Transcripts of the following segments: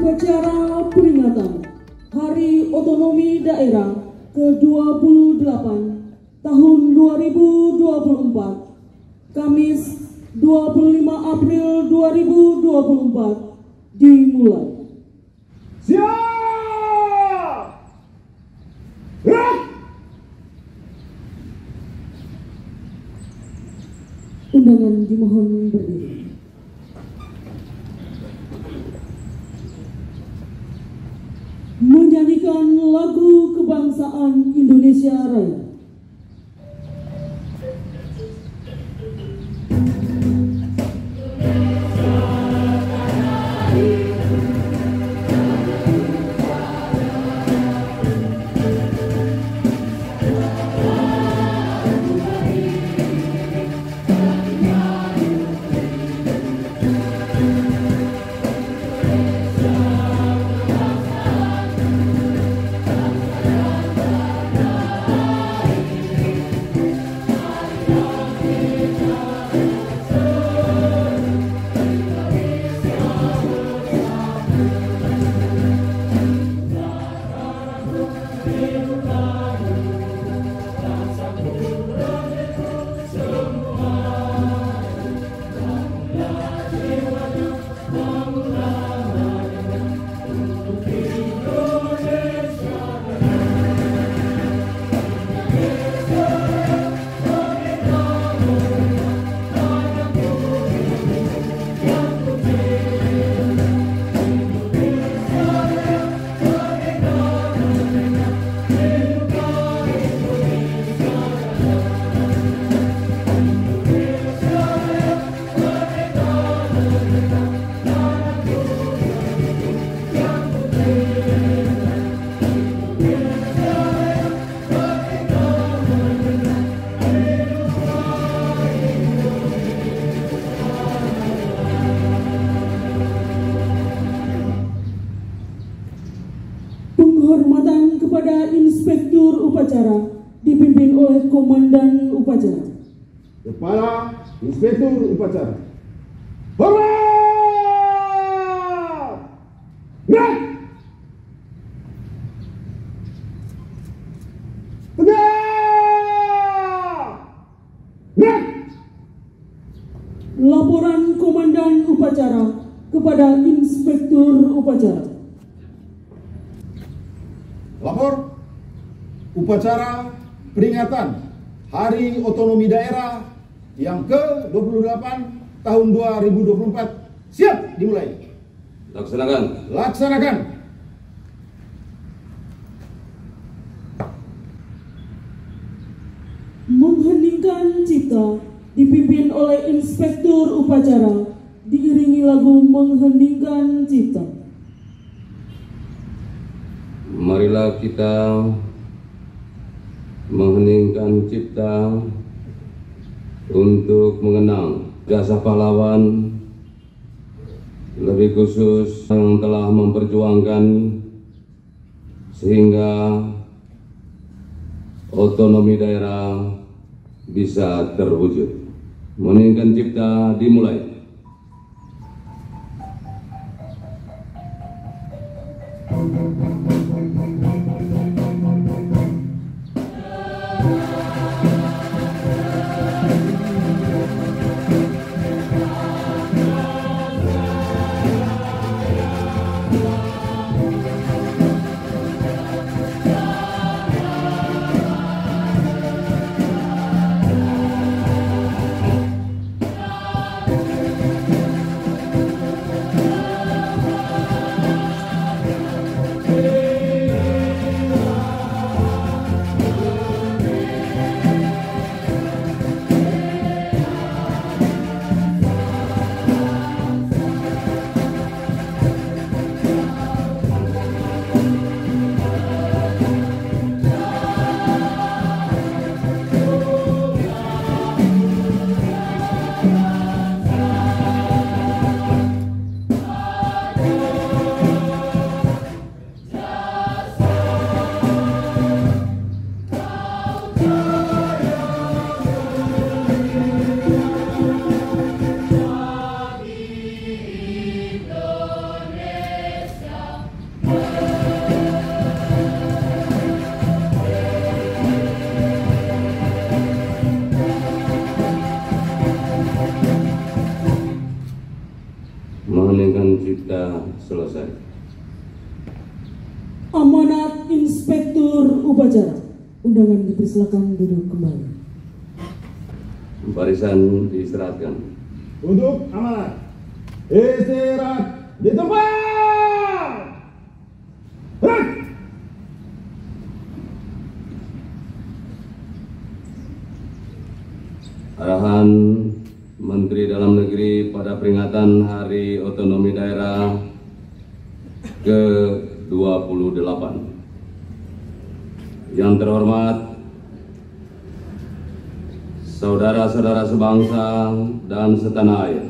Upacara peringatan Hari Otonomi Daerah ke-28 tahun 2024, Kamis 25 April 2024 dimulai. Siap! Gerak! Undangan dimohon berdiri. Menyanyikan lagu kebangsaan Indonesia Raya. Penghormatan kepada Inspektur Upacara dipimpin oleh Komandan Upacara. Kepala Inspektur Upacara. Hormat! Gerak! Tegak! Gerak! Laporan Komandan Upacara kepada Inspektur Upacara. Lapor upacara peringatan Hari Otonomi Daerah yang ke-28 tahun 2024 siap dimulai. Laksanakan. Laksanakan. Mengheningkan cipta dipimpin oleh Inspektur Upacara diiringi lagu Mengheningkan Cipta. Marilah kita mengheningkan cipta untuk mengenang jasa pahlawan, lebih khusus yang telah memperjuangkan sehingga otonomi daerah bisa terwujud. Mengheningkan cipta dimulai. Amanat Inspektur Upacara. Undangan dipersilakan duduk kembali. Barisan diistirahatkan. Untuk amanat, istirahat di tempat. Gerak! Arahan Menteri Dalam Negeri pada peringatan Hari Otonomi Daerah ke-28. Yang terhormat saudara-saudara sebangsa dan setanah air.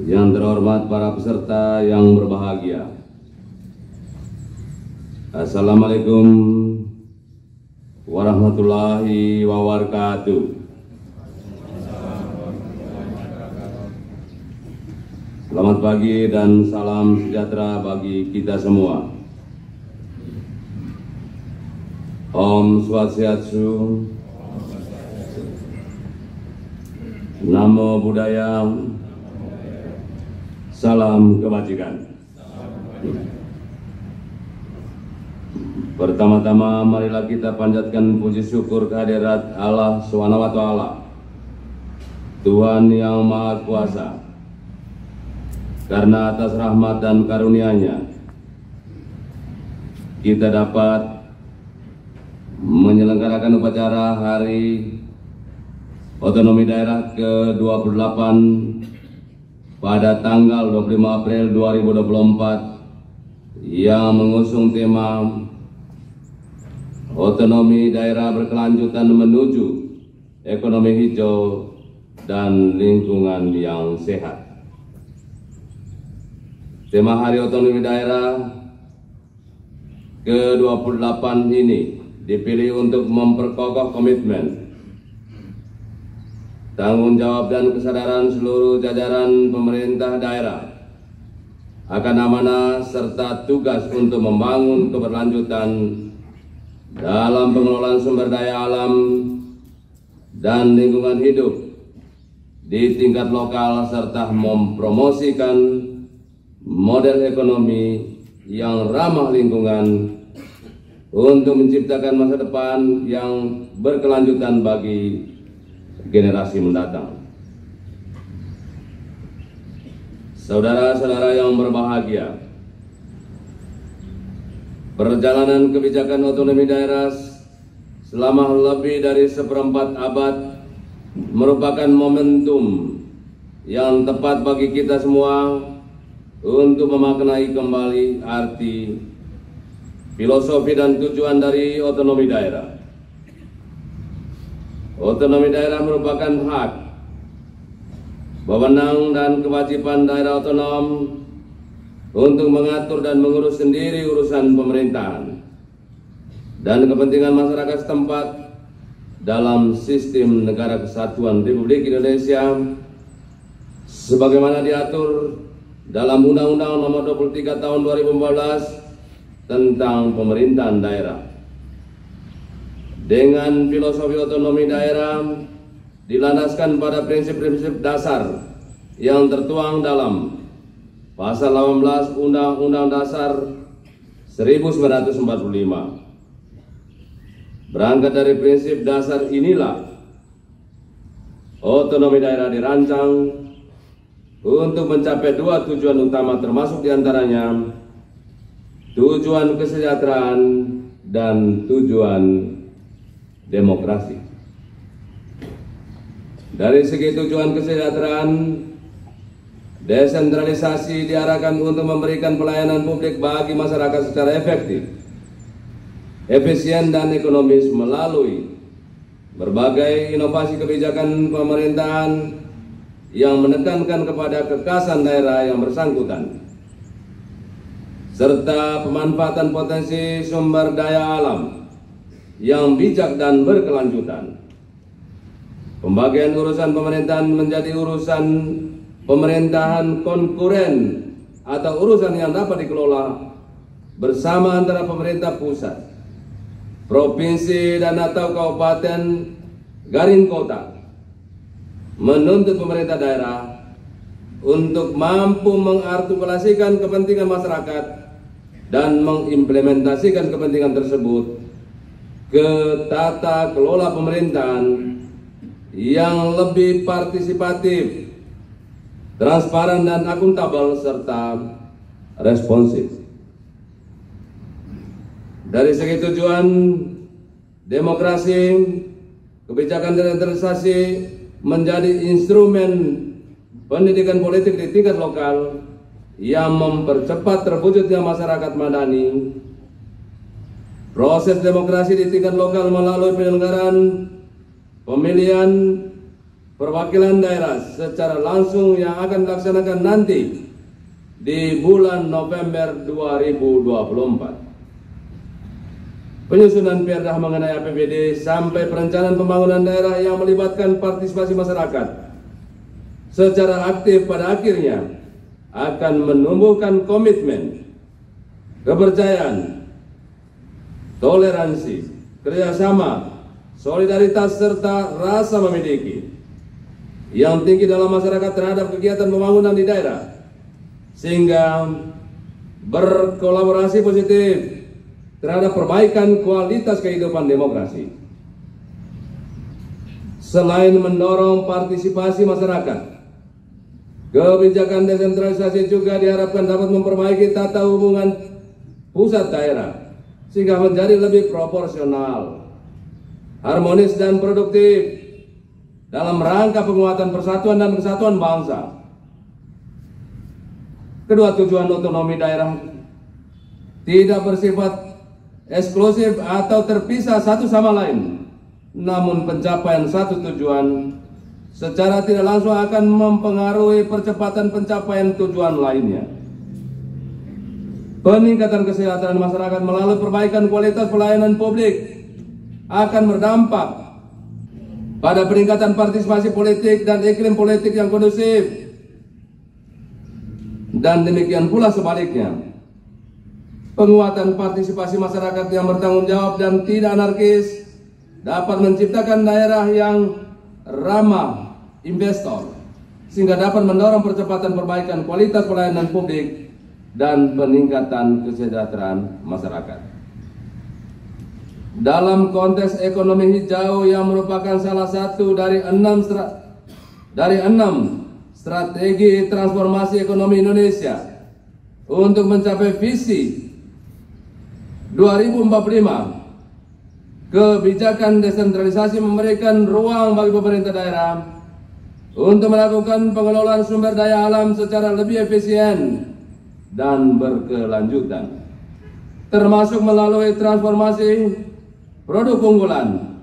Yang terhormat para peserta yang berbahagia. Assalamualaikum warahmatullahi wabarakatuh. Selamat pagi dan salam sejahtera bagi kita semua. Om Swastiastu, Namo Buddhaya, salam kebajikan. Pertama-tama marilah kita panjatkan puji syukur kehadirat Allah SWT, Tuhan yang Maha Kuasa, karena atas rahmat dan karunia-Nya kita dapat menyelenggarakan upacara Hari Otonomi Daerah ke-28 pada tanggal 25 April 2024 yang mengusung tema Otonomi Daerah Berkelanjutan Menuju Ekonomi Hijau dan Lingkungan yang Sehat. Tema Hari Otonomi Daerah ke-28 ini dipilih untuk memperkokoh komitmen, tanggung jawab dan kesadaran seluruh jajaran pemerintah daerah akan amanah serta tugas untuk membangun keberlanjutan dalam pengelolaan sumber daya alam dan lingkungan hidup di tingkat lokal serta mempromosikan model ekonomi yang ramah lingkungan untuk menciptakan masa depan yang berkelanjutan bagi generasi mendatang. Saudara-saudara yang berbahagia, perjalanan kebijakan otonomi daerah selama lebih dari seperempat abad merupakan momentum yang tepat bagi kita semua untuk memaknai kembali arti, filosofi dan tujuan dari otonomi daerah. Otonomi daerah merupakan hak, wewenang dan kewajiban daerah otonom untuk mengatur dan mengurus sendiri urusan pemerintahan dan kepentingan masyarakat setempat dalam sistem negara kesatuan Republik Indonesia sebagaimana diatur dalam Undang-Undang Nomor 23 Tahun 2014 tentang pemerintahan daerah. Dengan filosofi otonomi daerah dilandaskan pada prinsip-prinsip dasar yang tertuang dalam Pasal 18 Undang-Undang Dasar 1945. Berangkat dari prinsip dasar inilah otonomi daerah dirancang untuk mencapai dua tujuan utama, termasuk diantaranya tujuan kesejahteraan dan tujuan demokrasi. Dari segi tujuan kesejahteraan, desentralisasi diarahkan untuk memberikan pelayanan publik bagi masyarakat secara efektif, efisien dan ekonomis melalui berbagai inovasi kebijakan pemerintahan yang menekankan kepada kekhasan daerah yang bersangkutan, serta pemanfaatan potensi sumber daya alam yang bijak dan berkelanjutan. Pembagian urusan pemerintahan menjadi urusan pemerintahan konkuren atau urusan yang dapat dikelola bersama antara pemerintah pusat, provinsi dan atau kabupaten garing kota, menuntut pemerintah daerah untuk mampu mengartikulasikan kepentingan masyarakat dan mengimplementasikan kepentingan tersebut ke tata kelola pemerintahan yang lebih partisipatif, transparan dan akuntabel serta responsif. Dari segi tujuan demokrasi, kebijakan desentralisasi menjadi instrumen pendidikan politik di tingkat lokal yang mempercepat terwujudnya masyarakat madani. Proses demokrasi di tingkat lokal melalui penyelenggaraan pemilihan perwakilan daerah secara langsung yang akan dilaksanakan nanti di bulan November 2024. Penyusunan perda mengenai APBD sampai perencanaan pembangunan daerah yang melibatkan partisipasi masyarakat secara aktif pada akhirnya akan menumbuhkan komitmen, kepercayaan, toleransi, kerjasama, solidaritas serta rasa memiliki yang tinggi dalam masyarakat terhadap kegiatan pembangunan di daerah, sehingga berkolaborasi positif terhadap perbaikan kualitas kehidupan demokrasi. Selain mendorong partisipasi masyarakat, kebijakan desentralisasi juga diharapkan dapat memperbaiki tata hubungan pusat daerah sehingga menjadi lebih proporsional, harmonis dan produktif dalam rangka penguatan persatuan dan kesatuan bangsa. Kedua tujuan otonomi daerah tidak bersifat eksklusif atau terpisah satu sama lain, namun pencapaian satu tujuan secara tidak langsung akan mempengaruhi percepatan pencapaian tujuan lainnya. Peningkatan kesejahteraan masyarakat melalui perbaikan kualitas pelayanan publik akan berdampak pada peningkatan partisipasi politik dan iklim politik yang kondusif. Dan demikian pula sebaliknya, penguatan partisipasi masyarakat yang bertanggung jawab dan tidak anarkis dapat menciptakan daerah yang ramah investor, sehingga dapat mendorong percepatan perbaikan kualitas pelayanan publik dan peningkatan kesejahteraan masyarakat. Dalam konteks ekonomi hijau yang merupakan salah satu dari enam strategi transformasi ekonomi Indonesia untuk mencapai visi 2045, kebijakan desentralisasi memberikan ruang bagi pemerintah daerah untuk melakukan pengelolaan sumber daya alam secara lebih efisien dan berkelanjutan, termasuk melalui transformasi produk unggulan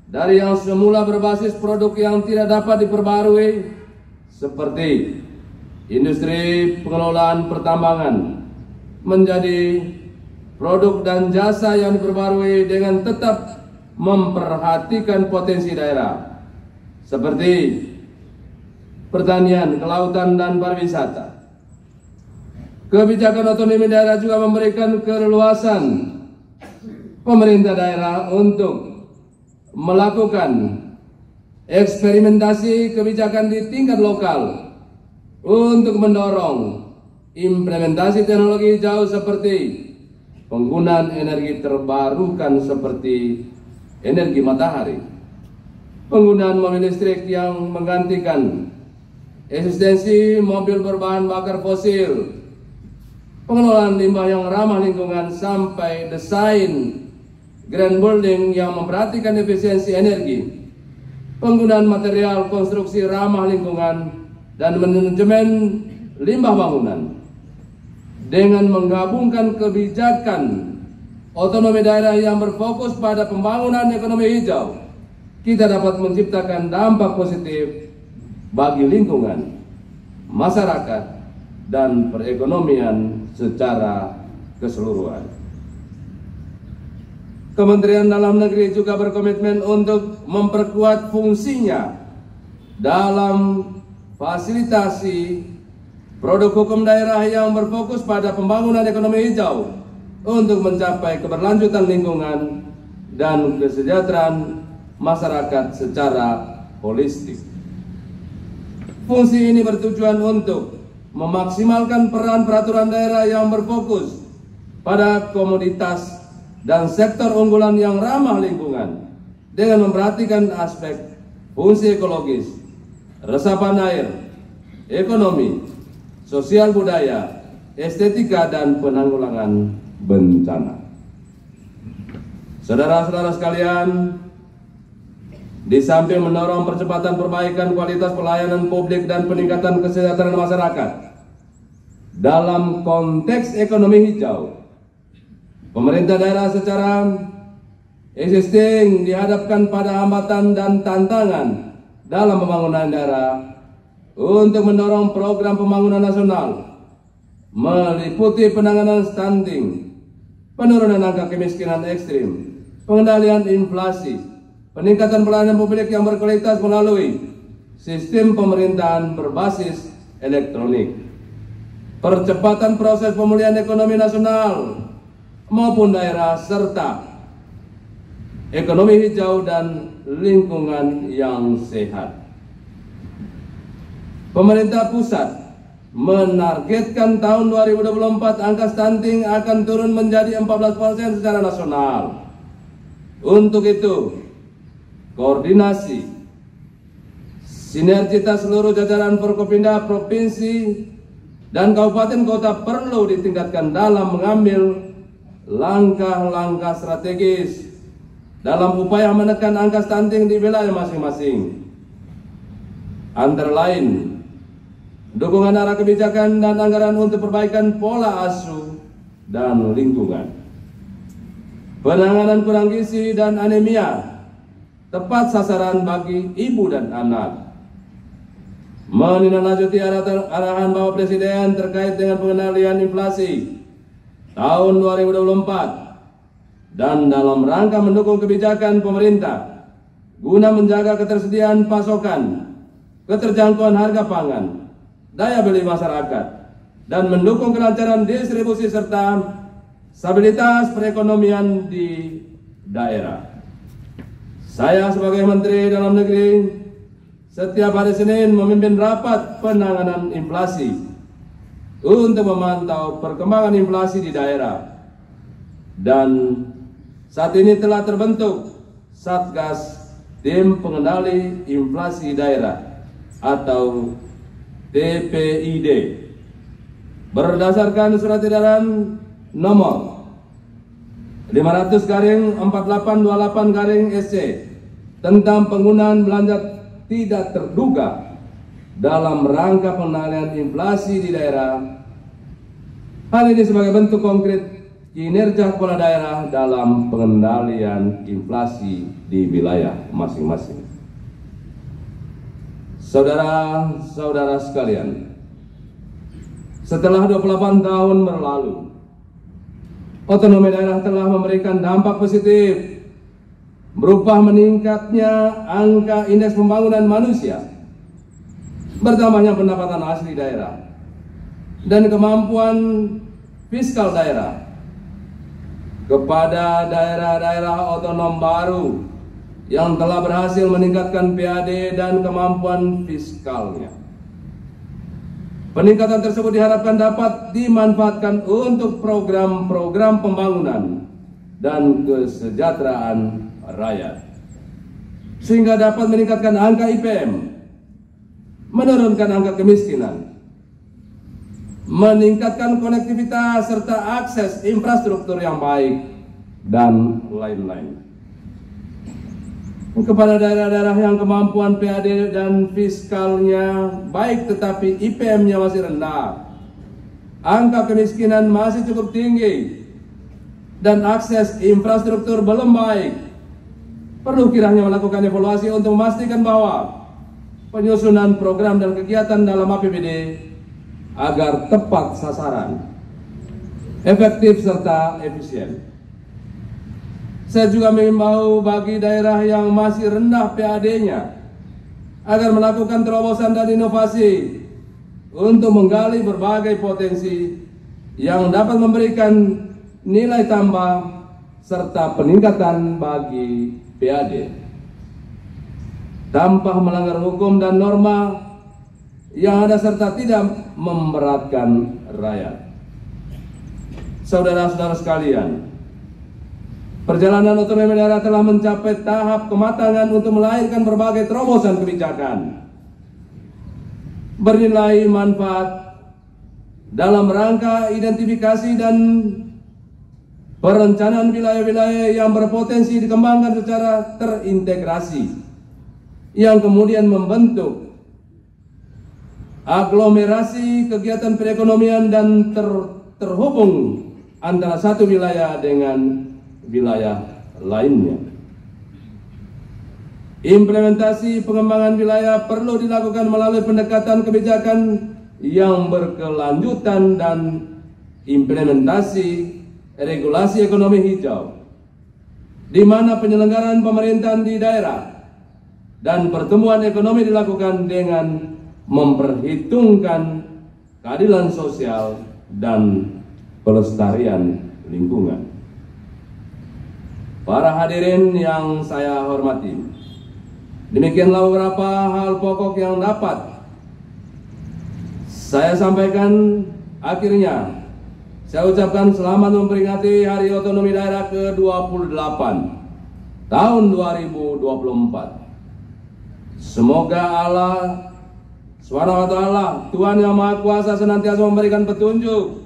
dari yang semula berbasis produk yang tidak dapat diperbarui seperti industri pengelolaan pertambangan menjadi produk dan jasa yang diperbarui dengan tetap memperhatikan potensi daerah seperti pertanian, kelautan, dan pariwisata. Kebijakan otonomi daerah juga memberikan keleluasan pemerintah daerah untuk melakukan eksperimentasi kebijakan di tingkat lokal untuk mendorong implementasi teknologi hijau seperti penggunaan energi terbarukan seperti energi matahari, penggunaan mobil listrik yang menggantikan eksistensi mobil berbahan bakar fosil, pengelolaan limbah yang ramah lingkungan, sampai desain grand building yang memperhatikan efisiensi energi, penggunaan material konstruksi ramah lingkungan, dan manajemen limbah bangunan. Dengan menggabungkan kebijakan otonomi daerah yang berfokus pada pembangunan ekonomi hijau, kita dapat menciptakan dampak positif bagi lingkungan, masyarakat, dan perekonomian secara keseluruhan. Kementerian Dalam Negeri juga berkomitmen untuk memperkuat fungsinya dalam fasilitasi produk hukum daerah yang berfokus pada pembangunan ekonomi hijau untuk mencapai keberlanjutan lingkungan dan kesejahteraan masyarakat secara holistik. Fungsi ini bertujuan untuk memaksimalkan peran peraturan daerah yang berfokus pada komoditas dan sektor unggulan yang ramah lingkungan dengan memperhatikan aspek fungsi ekologis, resapan air, ekonomi, sosial budaya, estetika, dan penanggulangan bencana. Saudara-saudara sekalian, di samping mendorong percepatan perbaikan kualitas pelayanan publik dan peningkatan kesejahteraan masyarakat, dalam konteks ekonomi hijau, pemerintah daerah secara existing dihadapkan pada hambatan dan tantangan dalam pembangunan daerah untuk mendorong program pembangunan nasional meliputi penanganan stunting, penurunan angka kemiskinan ekstrim, pengendalian inflasi, peningkatan pelayanan publik yang berkualitas melalui sistem pemerintahan berbasis elektronik, percepatan proses pemulihan ekonomi nasional maupun daerah, serta ekonomi hijau dan lingkungan yang sehat. Pemerintah pusat menargetkan tahun 2024 angka stunting akan turun menjadi 14% secara nasional. Untuk itu, koordinasi, sinergitas seluruh jajaran Forkopimda provinsi dan kabupaten kota perlu ditingkatkan dalam mengambil langkah-langkah strategis dalam upaya menekan angka stunting di wilayah masing-masing. Antara lain, dukungan arah kebijakan dan anggaran untuk perbaikan pola asuh dan lingkungan, penanganan kurang gizi dan anemia tepat sasaran bagi ibu dan anak, menindaklanjuti arahan Bapak Presiden terkait dengan pengendalian inflasi tahun 2024 dan dalam rangka mendukung kebijakan pemerintah guna menjaga ketersediaan pasokan, keterjangkauan harga pangan, daya beli masyarakat, dan mendukung kelancaran distribusi serta stabilitas perekonomian di daerah. Saya sebagai Menteri Dalam Negeri setiap hari Senin memimpin rapat penanganan inflasi untuk memantau perkembangan inflasi di daerah, dan saat ini telah terbentuk Satgas Tim Pengendali Inflasi Daerah atau TPID berdasarkan surat edaran nomor 500/4828/SC tentang penggunaan belanja tidak terduga dalam rangka pengendalian inflasi di daerah. Hal ini sebagai bentuk konkret kinerja kepala daerah dalam pengendalian inflasi di wilayah masing-masing. Saudara-saudara sekalian, setelah 28 tahun berlalu, otonomi daerah telah memberikan dampak positif berupa meningkatnya angka indeks pembangunan manusia, bertambahnya pendapatan asli daerah, dan kemampuan fiskal daerah. Kepada daerah-daerah otonom baru yang telah berhasil meningkatkan PAD dan kemampuan fiskalnya, peningkatan tersebut diharapkan dapat dimanfaatkan untuk program-program pembangunan dan kesejahteraan rakyat, sehingga dapat meningkatkan angka IPM, menurunkan angka kemiskinan, meningkatkan konektivitas serta akses infrastruktur yang baik, dan lain-lain. Kepada daerah-daerah yang kemampuan PAD dan fiskalnya baik tetapi IPM-nya masih rendah, angka kemiskinan masih cukup tinggi, dan akses infrastruktur belum baik, perlu kiranya melakukan evaluasi untuk memastikan bahwa penyusunan program dan kegiatan dalam APBD agar tepat sasaran, efektif serta efisien. Saya juga mengimbau bagi daerah yang masih rendah PAD-nya agar melakukan terobosan dan inovasi untuk menggali berbagai potensi yang dapat memberikan nilai tambah serta peningkatan bagi PAD tanpa melanggar hukum dan norma yang ada serta tidak memberatkan rakyat. saudara-saudara sekalian, perjalanan otonomi daerah telah mencapai tahap kematangan untuk melahirkan berbagai terobosan kebijakan bernilai manfaat dalam rangka identifikasi dan perencanaan wilayah-wilayah yang berpotensi dikembangkan secara terintegrasi, yang kemudian membentuk aglomerasi kegiatan perekonomian dan terhubung antara satu wilayah dengan wilayah lainnya. Implementasi pengembangan wilayah perlu dilakukan melalui pendekatan kebijakan yang berkelanjutan dan implementasi regulasi ekonomi hijau, di mana penyelenggaraan pemerintahan di daerah dan pertumbuhan ekonomi dilakukan dengan memperhitungkan keadilan sosial dan pelestarian lingkungan. Para hadirin yang saya hormati, demikianlah beberapa hal pokok yang dapat saya sampaikan. Akhirnya, saya ucapkan selamat memperingati Hari Otonomi Daerah ke-28 tahun 2024. Semoga Allah SWT, Tuhan Yang Maha Kuasa, senantiasa memberikan petunjuk,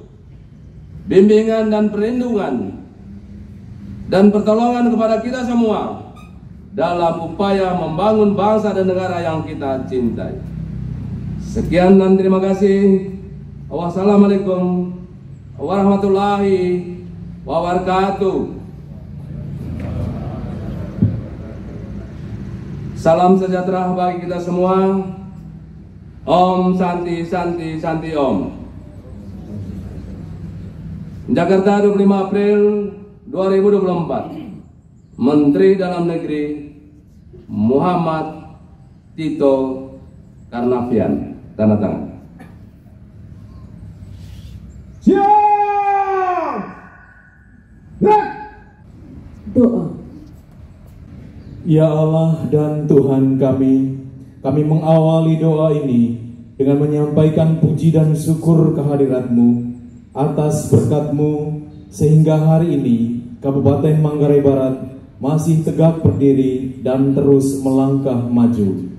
bimbingan dan perlindungan dan pertolongan kepada kita semua dalam upaya membangun bangsa dan negara yang kita cintai. Sekian dan terima kasih. Wassalamualaikum warahmatullahi wabarakatuh. Salam sejahtera bagi kita semua. Om Santi Santi Santi Om. Jakarta, 25 April 2024. Menteri Dalam Negeri Muhammad Tito Karnavian. Tanda tangan. Siap! Gerak! Doa. Ya Allah dan Tuhan kami mengawali doa ini dengan menyampaikan puji dan syukur kehadirat-Mu atas berkat-Mu sehingga hari ini Kabupaten Manggarai Barat masih tegak berdiri dan terus melangkah maju.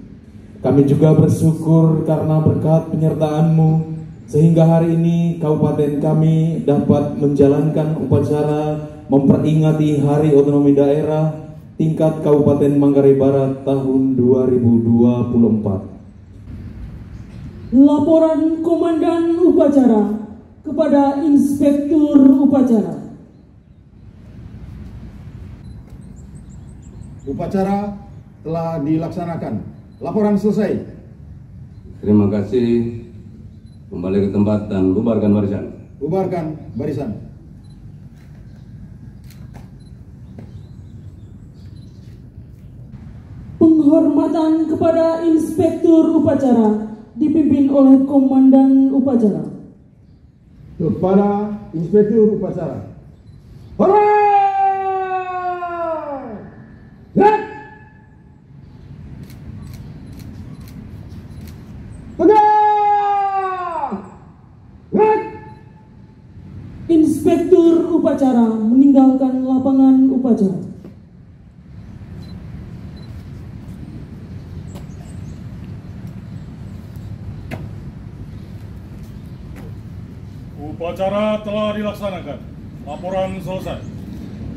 Kami juga bersyukur karena berkat penyertaan-Mu sehingga hari ini kabupaten kami dapat menjalankan upacara memperingati Hari Otonomi Daerah tingkat Kabupaten Manggarai Barat tahun 2024. Laporan Komandan Upacara kepada Inspektur Upacara. Upacara telah dilaksanakan. Laporan selesai. Terima kasih. Kembali ke tempat dan bubarkan barisan. Bubarkan barisan. Penghormatan kepada Inspektur Upacara dipimpin oleh Komandan Upacara. Kepada Inspektur Upacara. Hormat! Gerak! Tegak! Gerak! Inspektur Upacara meninggalkan lapangan upacara. Upacara telah dilaksanakan. Laporan selesai.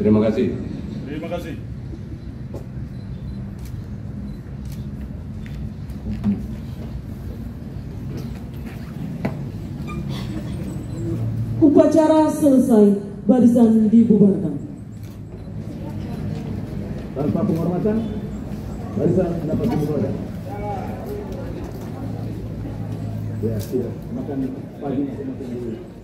Terima kasih. Terima kasih. Upacara selesai, barisan dibubarkan. Tanpa penghormatan, barisan dapat dibubarkan. Ya, tidak. Makan pagi masing-masing dulu.